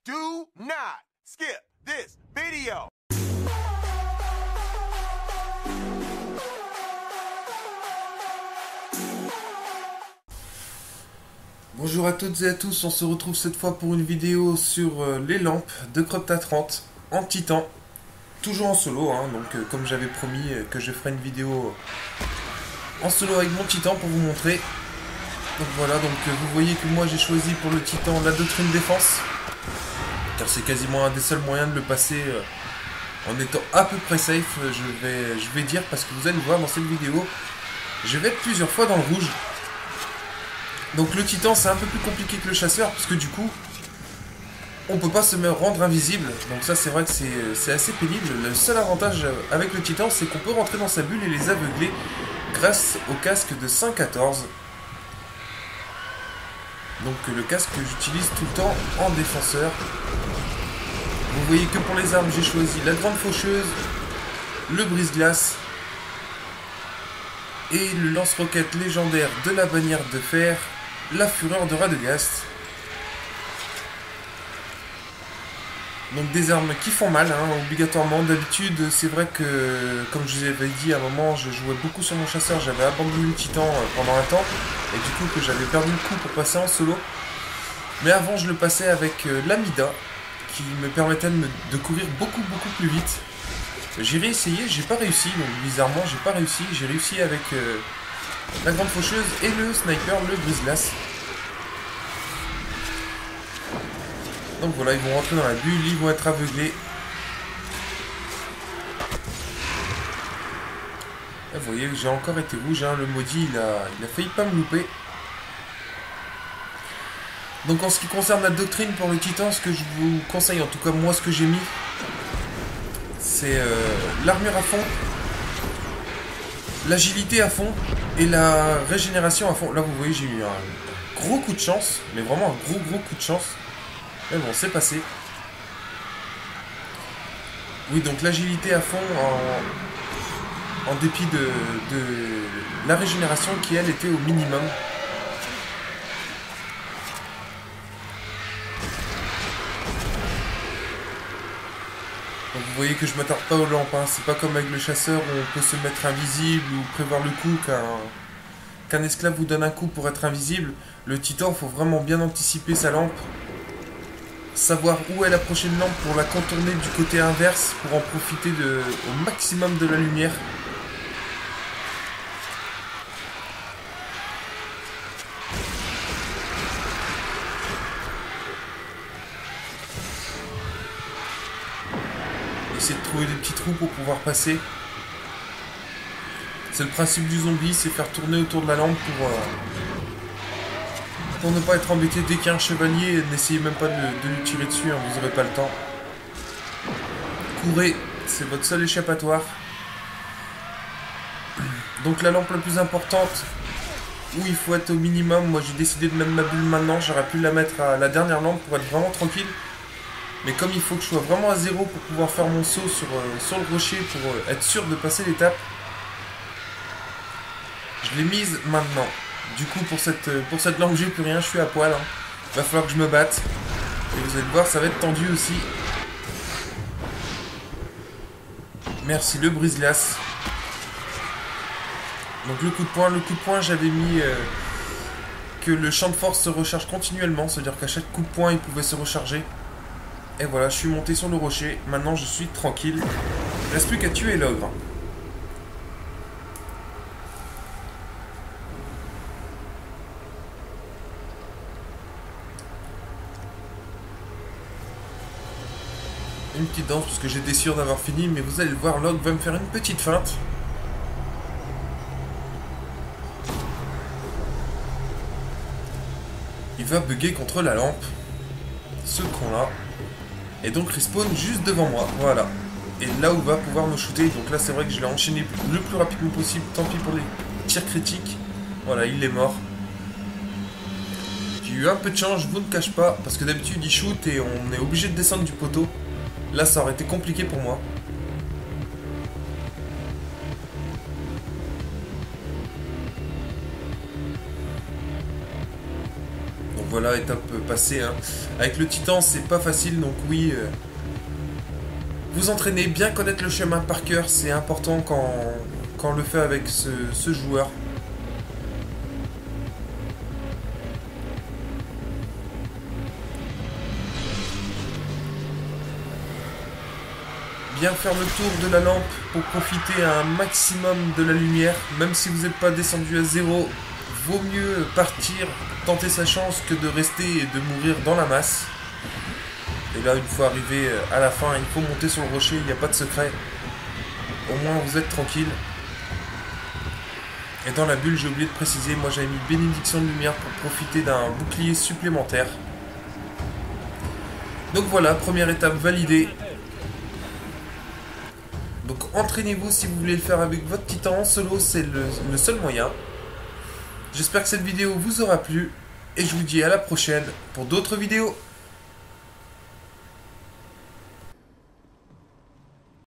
Do not skip this video. Bonjour à toutes et à tous, on se retrouve cette fois pour une vidéo sur les lampes de Cropta 30 en titan. Toujours en solo, hein, donc comme j'avais promis que je ferai une vidéo en solo avec mon titan pour vous montrer. Donc voilà, donc vous voyez que moi j'ai choisi pour le titan la doctrine défense. Car c'est quasiment un des seuls moyens de le passer en étant à peu près safe, je vais dire, parce que vous allez voir dans cette vidéo, je vais être plusieurs fois dans le rouge. Donc le titan c'est un peu plus compliqué que le chasseur, parce que du coup, on peut pas se rendre invisible. Donc ça c'est vrai que c'est assez pénible. Le seul avantage avec le titan, c'est qu'on peut rentrer dans sa bulle et les aveugler grâce au casque de 514. Donc le casque que j'utilise tout le temps en défenseur. Vous voyez que pour les armes, j'ai choisi la grande faucheuse, le brise-glace et le lance-roquette légendaire de la bannière de fer, la fureur de Radegast. Donc des armes qui font mal, hein, obligatoirement. D'habitude, c'est vrai que, comme je vous avais dit à un moment, je jouais beaucoup sur mon chasseur, j'avais abandonné le titan pendant un temps, et du coup que j'avais perdu le coup pour passer en solo. Mais avant, je le passais avec l'Amida, qui me permettait de courir beaucoup plus vite. J'ai réessayé, j'ai pas réussi, donc bizarrement j'ai pas réussi. J'ai réussi avec la grande faucheuse et le sniper, le brise-glace. Donc voilà, ils vont rentrer dans la bulle, ils vont être aveuglés. Et vous voyez, j'ai encore été rouge, hein, le maudit il a failli pas me louper. Donc en ce qui concerne la doctrine pour le titan, ce que je vous conseille, en tout cas moi ce que j'ai mis, c'est l'armure à fond, l'agilité à fond et la régénération à fond. Là vous voyez j'ai eu un gros coup de chance, mais vraiment un gros coup de chance. Mais bon, c'est passé. Oui, donc l'agilité à fond en dépit de la régénération qui elle était au minimum. Donc vous voyez que je m'attarde pas aux lampes, hein. C'est pas comme avec le chasseur où on peut se mettre invisible ou prévoir le coup qu'un esclave vous donne un coup pour être invisible. Le titan, il faut vraiment bien anticiper sa lampe. Savoir où est la prochaine lampe pour la contourner du côté inverse pour en profiter au maximum de la lumière. Essayer de trouver des petits trous pour pouvoir passer. C'est le principe du zombie, c'est faire tourner autour de la lampe pour ne pas être embêté dès qu'il y a un chevalier. N'essayez même pas de lui tirer dessus, hein, vous n'aurez pas le temps. Courez, c'est votre seul échappatoire. Donc la lampe la plus importante, où il faut être au minimum, moi j'ai décidé de mettre ma bulle maintenant, j'aurais pu la mettre à la dernière lampe pour être vraiment tranquille. Mais comme il faut que je sois vraiment à zéro pour pouvoir faire mon saut sur le rocher, pour être sûr de passer l'étape, je l'ai mise maintenant. Du coup, pour cette lampe, j'ai plus rien, je suis à poil. Hein. Va falloir que je me batte. Et vous allez voir, ça va être tendu aussi. Merci, le brise-glace. Donc le coup de poing, j'avais mis que le champ de force se recharge continuellement. C'est-à-dire qu'à chaque coup de poing, il pouvait se recharger. Et voilà, je suis monté sur le rocher. Maintenant, je suis tranquille. Il ne reste plus qu'à tuer l'ogre. Une petite danse parce que j'étais sûr d'avoir fini, mais vous allez le voir, l'ogre va me faire une petite feinte. Il va bugger contre la lampe. Ce con là. Et donc respawn juste devant moi, voilà. Et là où va pouvoir me shooter, donc là c'est vrai que je l'ai enchaîné le plus rapidement possible, tant pis pour les tirs critiques. Voilà, il est mort. J'ai eu un peu de chance, je vous ne cache pas, parce que d'habitude il shoot et on est obligé de descendre du poteau. Là ça aurait été compliqué pour moi. Donc voilà, étape passée. Hein. Avec le titan, c'est pas facile, donc oui, vous entraînez, bien connaître le chemin par cœur, c'est important quand on le fait avec ce joueur. Bien faire le tour de la lampe pour profiter un maximum de la lumière. Même si vous n'êtes pas descendu à zéro, vaut mieux partir, tenter sa chance que de rester et de mourir dans la masse. Et là, une fois arrivé à la fin, il faut monter sur le rocher, il n'y a pas de secret. Au moins, vous êtes tranquille. Et dans la bulle, j'ai oublié de préciser, moi j'avais mis bénédiction de lumière pour profiter d'un bouclier supplémentaire. Donc voilà, première étape validée. Donc entraînez-vous si vous voulez le faire avec votre titan. En solo, c'est le seul moyen. J'espère que cette vidéo vous aura plu. Et je vous dis à la prochaine pour d'autres vidéos.